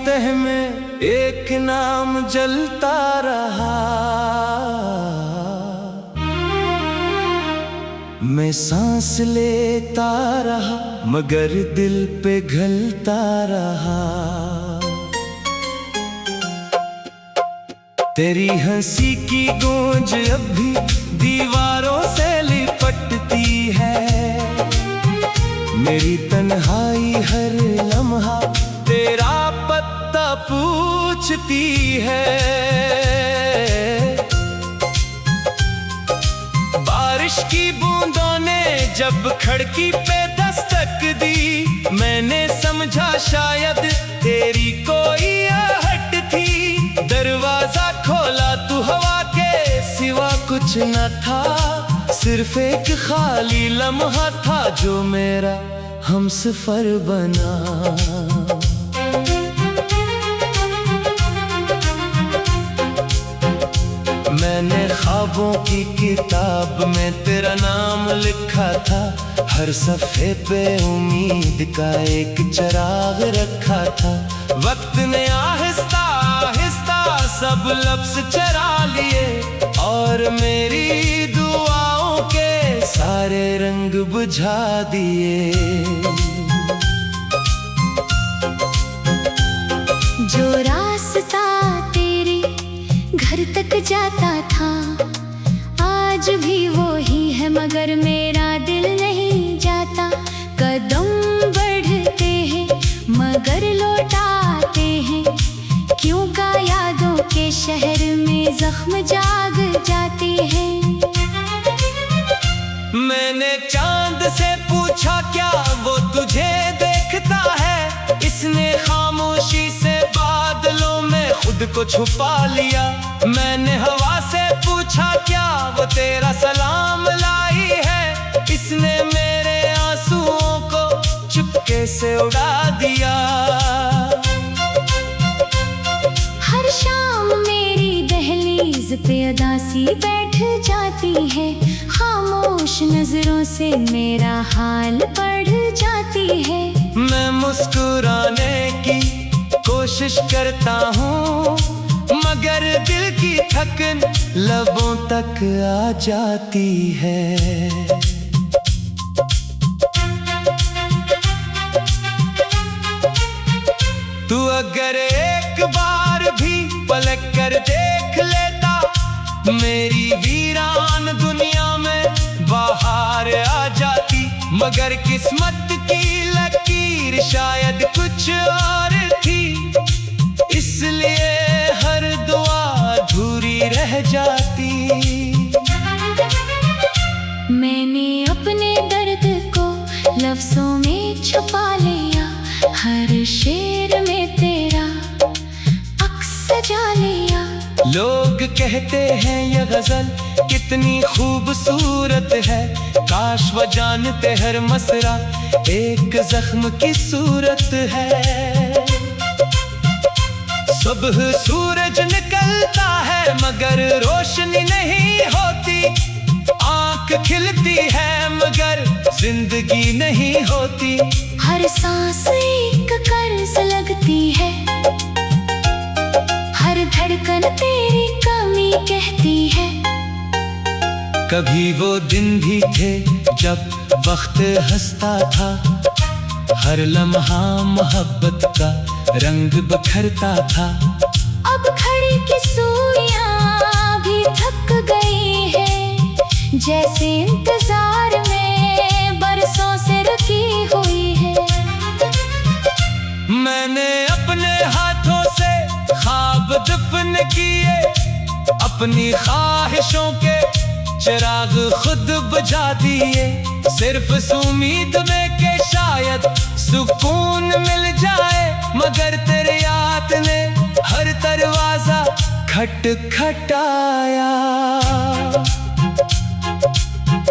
तह में एक नाम जलता रहा। मैं सांस लेता रहा मगर दिल पे घलता रहा। तेरी हंसी की गूंज अब भी दीवारों से लिपटती है। मेरी तन्हाई हर लम्हा तेरा पत्ता पूछती है। बारिश की बूंदों ने जब खिड़की पे दस्तक दी, मैंने समझा शायद तेरी कोई आहट थी। दरवाजा खोला तू हवा के सिवा कुछ न था, सिर्फ एक खाली लम्हा था जो मेरा हमसफर बना। मैंने ख्वाबों की किताब में तेरा नाम लिखा था। हर सफ़े पे उम्मीद का एक चिराग रखा था। वक्त ने आहिस्ता आहिस्ता सब लफ्ज़ चरा लिए और मेरी दुआओं के सारे रंग बुझा दिए। जो रास्ता तेरे घर तक जाता था आज भी वो ही है, मगर मेरा दिल नहीं जाता। कदम बढ़ते हैं मगर लौटाते हैं, क्यों का यादों के शहर में जख्म जाग जाते हैं। मैंने चांद से पूछा क्या वो तुझे देखता है। इसने खामोशी से बादलों में खुद को छुपा लिया। मैंने हवा से पूछा क्या वो तेरा सलाम लाई है। इसने मेरे आंसुओं को चुपके से उड़ा दिया। हर शाम मेरी दहलीज पे अदासी बैठ जाती है। खामोश नजरों से मेरा हाल पढ़ जाती है। मैं मुस्कुराने की कोशिश करता हूँ मगर दिल की थकन लबों तक आ जाती है। तू अगर एक बार भी पलट कर देख लेता, मेरी वीरान दुनिया में बाहर आ जाती। मगर किस्मत की लकीर शायद कुछ और थी, इसलिए हर दुआ अधूरी रह जाती। मैंने अपने दर्द को लफ्जों में छुपा लिया। हर शेर में तेरा अक्स सजा लिया। लोग कहते हैं ये गजल कितनी खूबसूरत है। काश वो जानते हर मसरा एक जख्म की सूरत है। सुबह सूरज निकलता है मगर रोशनी नहीं होती। आंख खिलती है मगर जिंदगी नहीं होती। हर सांस एक कर्ज लगती है। हर धड़कन तेरी कमी कहती है। कभी वो दिन भी थे जब वक्त हंसता था। हर लम्हा मोहब्बत का रंग बखरता था। अब घड़ी की सुइयां भी थक गई है, जैसे इंतजार में बरसों से रुकी हुई है। मैंने अपने हाथों से ख्वाब दफन किए। अपनी ख्वाहिशों के चिराग खुद बुझा दिए। सिर्फ उम्मीद में के शायद सुकून मिल जाए, मगर तेरे याद ने हर दरवाजा खटखटाया।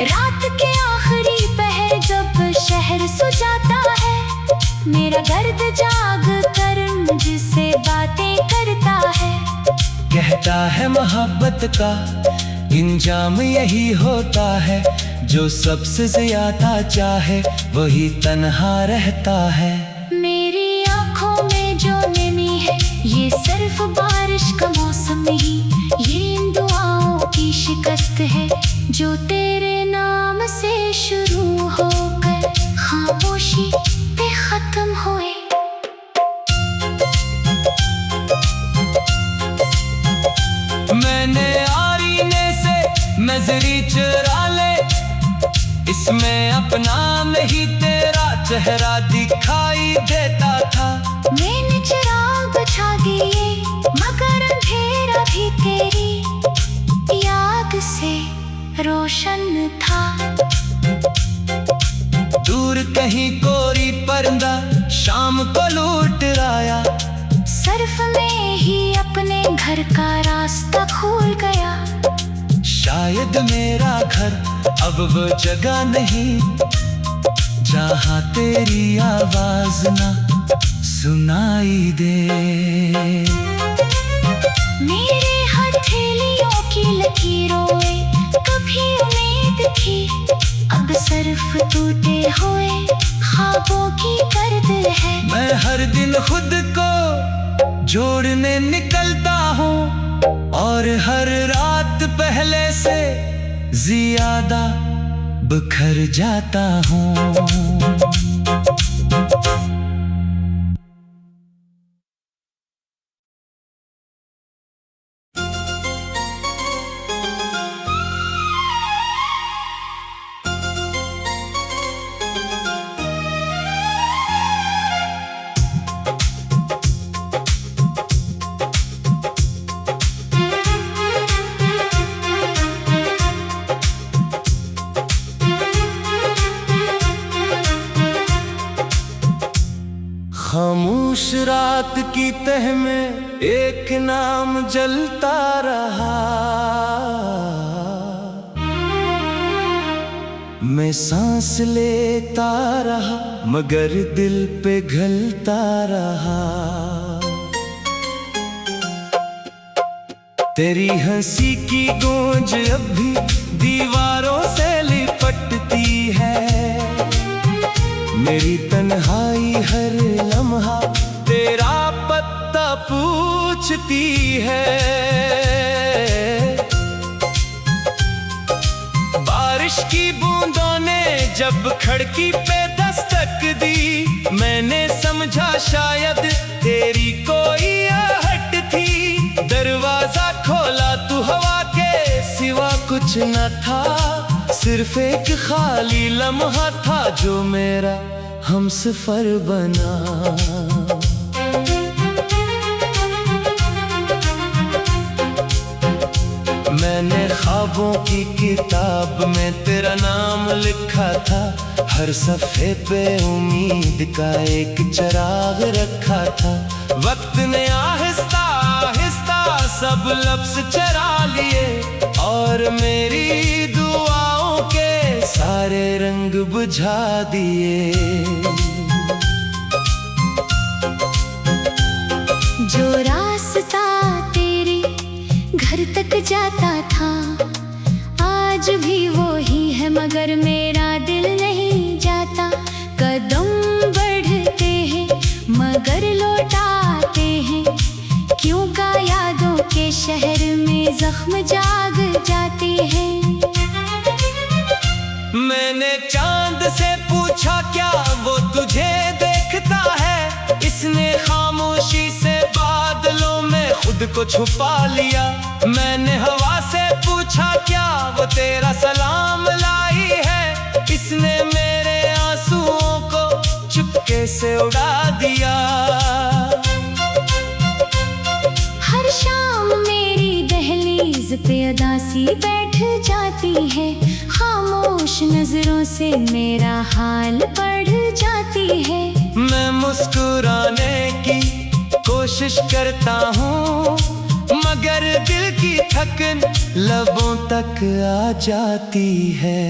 रात के आखिरी पहर जब शहर सो जाता है, मेरा दर्द जाग कर मुझसे बातें करता है। कहता है मोहब्बत का इंजाम यही होता है, जो सबसे ज्यादा चाहे वही तन्हा रहता है। मेरी आंखों में जो नमी सिर्फ बारिश का मौसम नहीं, ये इन दुआओं की शिकस्त है जो तेरे नाम से शुरू होकर खामोशी पे खत्म हुए। मैंने आईने से नजरी चुरा ले, इसमें अपना नहीं तेरा चेहरा दिखाई देता था। मैंने चिराग बुझा दिए मगर अंधेरा भी तेरी याद से रोशन था। दूर कहीं कोरी परिंदा शाम को लौट आया, सर्फ में ही अपने घर का रास्ता खोल गया। शायद मेरा घर अब वो जगह नहीं जहाँ तेरी आवाज ना सुनाई दे। मेरे हथेलियों की लकीरों में कभी उम्मीद थी, अब सिर्फ टूटे हुए ख्वाबों की गर्द है। मैं हर दिन खुद को जोड़ने निकलता हूँ और हर रात पहले से ज्यादा बिखर जाता हूँ। खामोश रात की तह में एक नाम जलता रहा, मैं सांस लेता रहा मगर दिल पे घलता रहा। तेरी हंसी की गूंज अब भी दीवारों से लिपटती है, मेरी तन्हाई हर लम्हा तेरा पत्ता पूछती है। बारिश की बूंदों ने जब खिड़की पे दस्तक दी, मैंने समझा शायद तेरी कोई आहट थी। दरवाजा खोला तो हवा के सिवा कुछ न था, सिर्फ एक खाली लम्हा था जो मेरा हमसफर बना। मैंने ख्वाबों की किताब में तेरा नाम लिखा था, हर सफ़े पे उम्मीद का एक चिराग रखा था। वक्त ने आहिस्ता आहिस्ता सब लफ्ज़ चरा लिए और मेरी दुआओं के सारे रंग बुझा दिए। जो रास्ता तेरे घर तक जाता था आज भी वो ही है मगर मेरा दिल नहीं जाता। कदम बढ़ते हैं मगर लौटाते हैं, क्यों का यादों के शहर में जख्म जाग जाते हैं। मैंने चांद से पूछा क्या वो तुझे देखता है, इसने खामोशी से बादलों में खुद को छुपा लिया। मैंने हवा से पूछा क्या वो तेरा सलाम लाई है, इसने मेरे आंसुओं को चुपके से उड़ा दिया। हर शाम मेरी दहलीज पे अदासी बैठ जाती है, खामोश नजरों से मेरा हाल पढ़ जाती है। मैं मुस्कुराने की कोशिश करता हूँ मगर दिल की थकन लबों तक आ जाती है।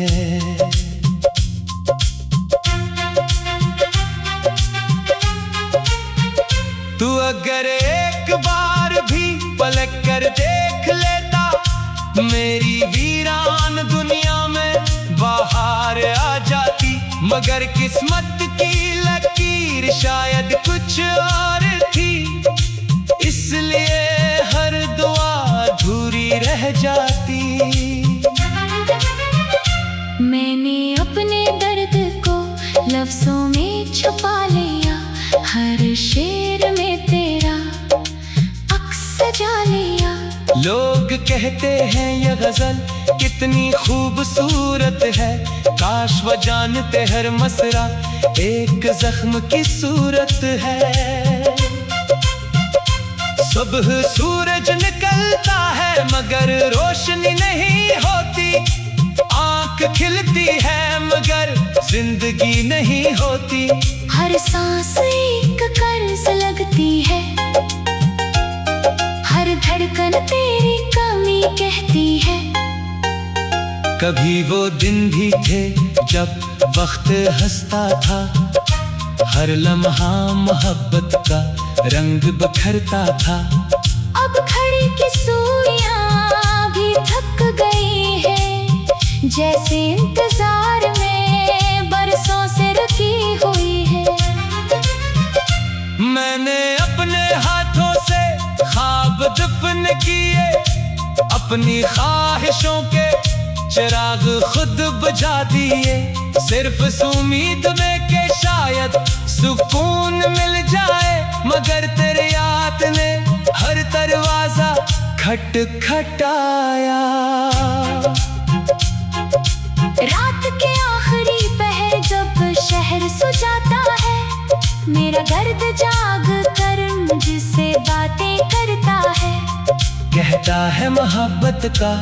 तू अगर एक बार भी पलट कर देख लेता, मेरी वीरान दुनिया में बाहर आ जाती। मगर किस्मत की लकीर शायद कुछ और थी, इसलिए जाती। मैंने अपने दर्द को लफ्जों में छुपा लिया, हर शेर में तेरा अक्स सजा लिया। लोग कहते हैं ये गजल कितनी खूबसूरत है, काश वो जानते हर मसरा एक जख्म की सूरत है। सुबह सूरज निकलता है मगर रोशनी नहीं होती, आंख खिलती है मगर जिंदगी नहीं होती। हर सांस एक कर्ज लगती है, हर धड़कन तेरी कमी कहती है। कभी वो दिन भी थे जब वक्त हंसता था, हर लम्हा मोहब्बत का रंग बखरता था। अब घड़ी की सुइयां भी थक गई है, जैसे इंतजार में बरसों से रुकी हुई है। मैंने अपने हाथों से ख्वाब दफन किए, अपनी ख्वाहिशों के चिराग खुद बुझा दिए। सिर्फ इस उम्मीद में के शायद सुकून मिल जाए, मगर तेरे याद ने हर दरवाजा खटखटाया। रात के आखिरी पहर जब शहर सो जाता है, मेरा दर्द जाग कर मुझसे बातें करता है। कहता है मोहब्बत का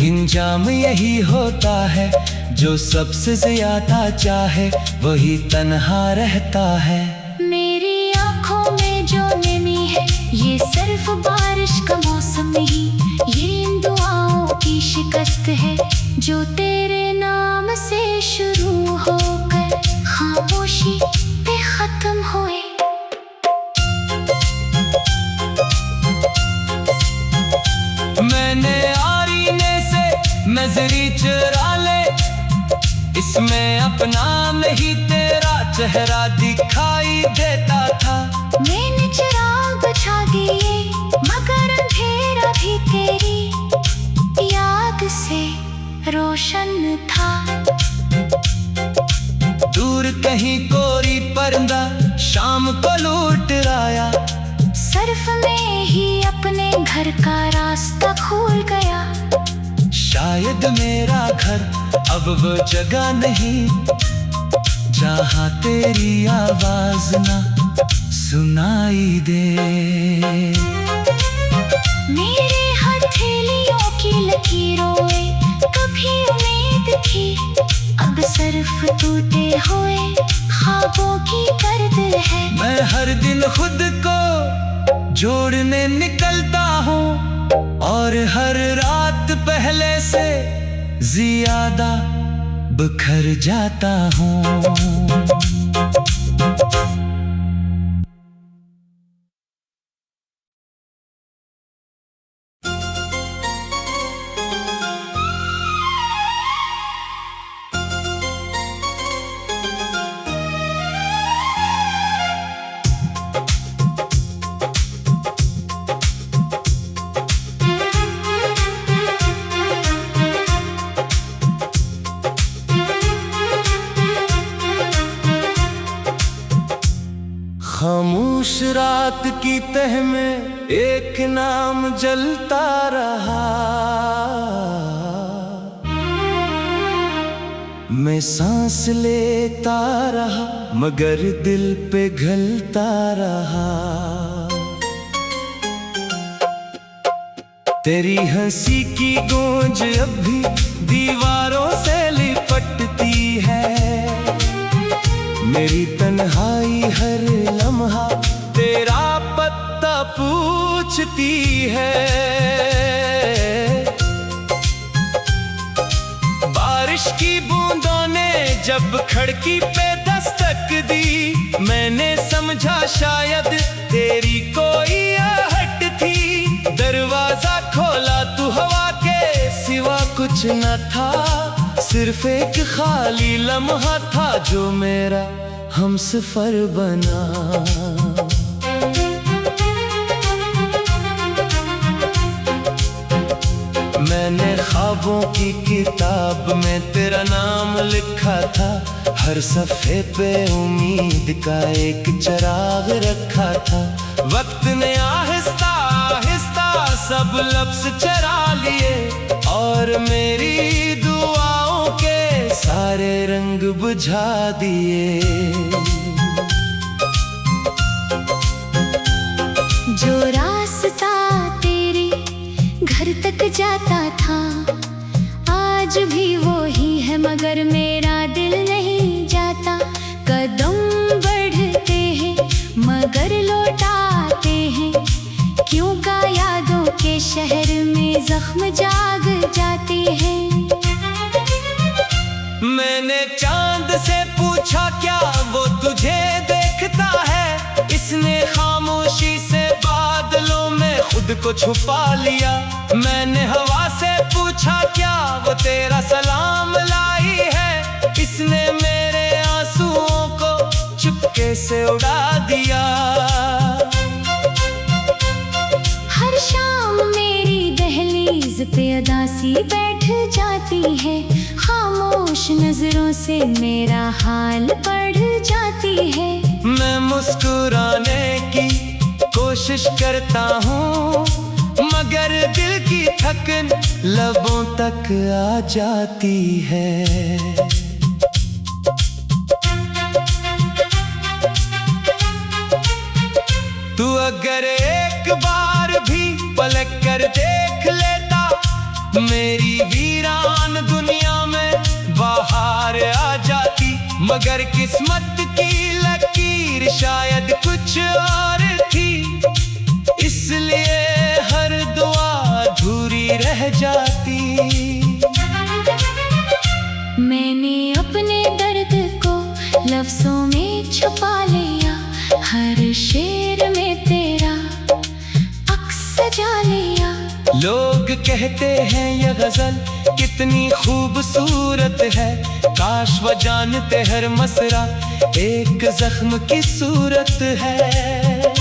इंजाम यही होता है, जो सबसे ज्यादा चाहे वही तन्हा रहता है। मेरी आंखों में जो नमी है ये सिर्फ बारिश का मौसम नहीं, ये इन दुआओं की शिकस्त है जो तेरे नाम से शुरू होकर खामोशी पे खत्म हुए। मैंने आईने से नजरी चुरा ले, इसमें अपना नहीं तेरा चेहरा दिखाई देता था। मैंने चिराग बुझा दिए मगर अंधेरा भी तेरी याद से रोशन था। दूर कहीं कोरी परिंदा शाम को लौट आया, सर्फ में ही अपने घर का रास्ता खोल गया। शायद मेरा घर अब वो जगह नहीं जहाँ तेरी आवाज ना सुनाई दे। मेरे हथेलियों की लकीरों में कभी उम्मीद थी, अब सिर्फ टूटे हुए ख्वाबों की गर्द है। मैं हर दिन खुद को जोड़ने निकलता हूँ और हर रात पहले से ज्यादा बिखर जाता हूँ। खामोश रात की तह में एक नाम जलता रहा, मैं सांस लेता रहा मगर दिल पे घलता रहा। तेरी हंसी की गूंज अब भी दीवारों से लिपटती है, मेरी तन्हाई हर लम्हा तेरा पत्ता पूछती है। बारिश की बूंदों ने जब खिड़की पे दस्तक दी, मैंने समझा शायद तेरी कोई आहट थी। दरवाजा खोला तू हवा के सिवा कुछ न था, सिर्फ एक खाली लम्हा था जो मेरा हमसफर बना। मैंने ख्वाबों की किताब में तेरा नाम लिखा था, हर सफ़े पे उम्मीद का एक चिराग रखा था। वक्त ने आहिस्ता आहिस्ता सब लफ्ज़ चरा लिए और मेरी दुआओं के सारे रंग बुझा दिए। जो रास्ता तेरे घर तक जाता था आज भी वो ही है, मगर मेरा दिल नहीं जाता। कदम बढ़ते हैं मगर लौटाते हैं, क्यों का यादों के शहर में जख्म जाग जाते हैं। मैंने चांद से पूछा क्या वो तुझे देखता है, इसने खामोशी से बादलों में खुद को छुपा लिया। मैंने हवा से पूछा क्या वो तेरा सलाम लाई है, इसने मेरे आंसुओं को चुपके से उड़ा दिया। हर शाम मेरी दहलीज पे अदासी बैठ जाती है, खामोश नजरों से मेरा हाल पढ़ जाती है। मैं मुस्कुराने की कोशिश करता हूँ मगर दिल की थकन लबों तक आ जाती है। तू अगर एक बार भी पलट कर देख लेता, मेरी वीरान दुनिया में बाहर आ जाती। मगर किस्मत की लकीर शायद कुछ और थी, इसलिए हर दुआ अधूरी रह जाती। मैंने अपने दर्द को लफ्जों में छुपा लिया, हर शेर में तेरा अक्स सजा लिया। लोग कहते हैं ये गजल कितनी खूबसूरत है, काश वो जानते हर मसरा एक जख्म की सूरत है।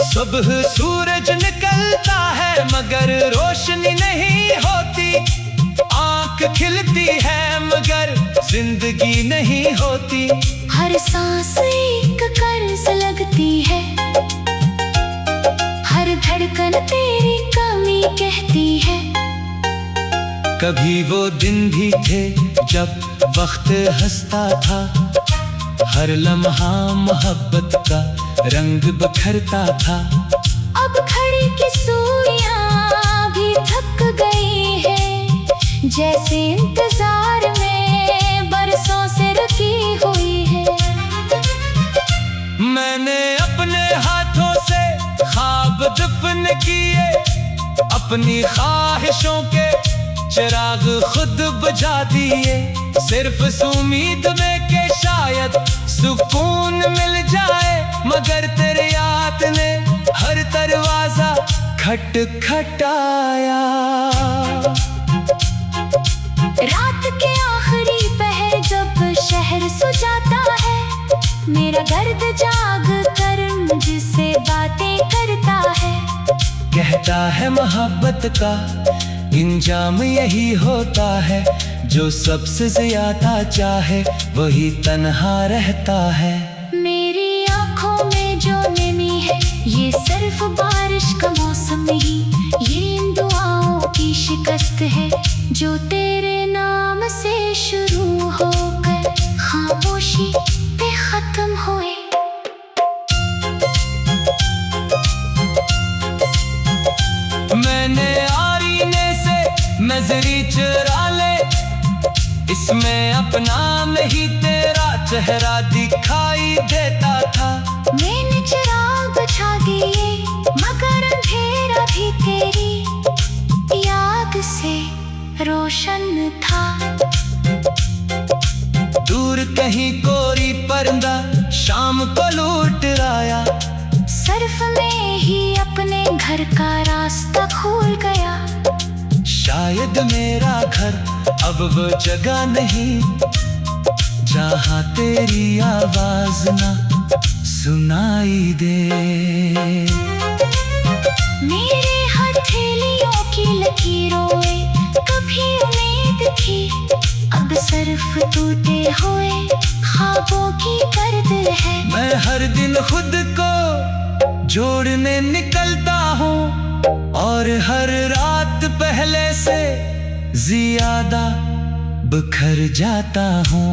सुबह सूरज निकलता है मगर रोशनी नहीं होती, आंख खिलती है मगर जिंदगी नहीं होती। हर सांस एक कर्ज लगती है, हर धड़कन तेरी कमी कहती है। कभी वो दिन भी थे जब वक्त हंसता था, हर लम्हा मोहब्बत का रंग बखरता था। अब घड़ी की सुइयां भी थक गई है, जैसे इंतजार में बरसों से रुकी हुई है। मैंने अपने हाथों से ख्वाब दफन किए, अपनी ख्वाहिशों के चिराग खुद बुझा दिए। सिर्फ इस उम्मीद में के शायद सुकून मिल जाए, मगर तेरे याद ने हर दरवाजा खटखटाया। रात के आखिरी पहर जब शहर सो जाता है, मेरा दर्द जाग कर मुझसे बातें करता है। कहता है मोहब्बत का इंजाम यही होता है, जो सबसे ज्यादा चाहे वही तन्हा रहता है। मेरी आंखों में जो नमी है ये सिर्फ बारिश का मौसम नहीं, ये इन दुआओं की शिकस्त है जो तेरे नाम से शुरू होकर खामोशी पे खत्म हुए। मैंने आईने से नजरी चुरा ले, इसमें अपना नहीं तेरा चेहरा दिखाई देता था। मैंने चिराग बुझा दिए मगर अंधेरा भी तेरी याद से रोशन था। दूर कहीं कोरी परिंदा शाम को लौट आया, सर्फ में ही अपने घर का रास्ता खोल गया। शायद मेरा घर अब वो जगह नहीं जहाँ तेरी आवाज ना सुनाई दे। मेरे हथेलियों की लकीर सिर्फ टूटे हुए ख्वाबों की गर्द है। मैं हर दिन खुद को जोड़ने निकलता हूँ और हर रात पहले से ज्यादा बिखर जाता हूँ।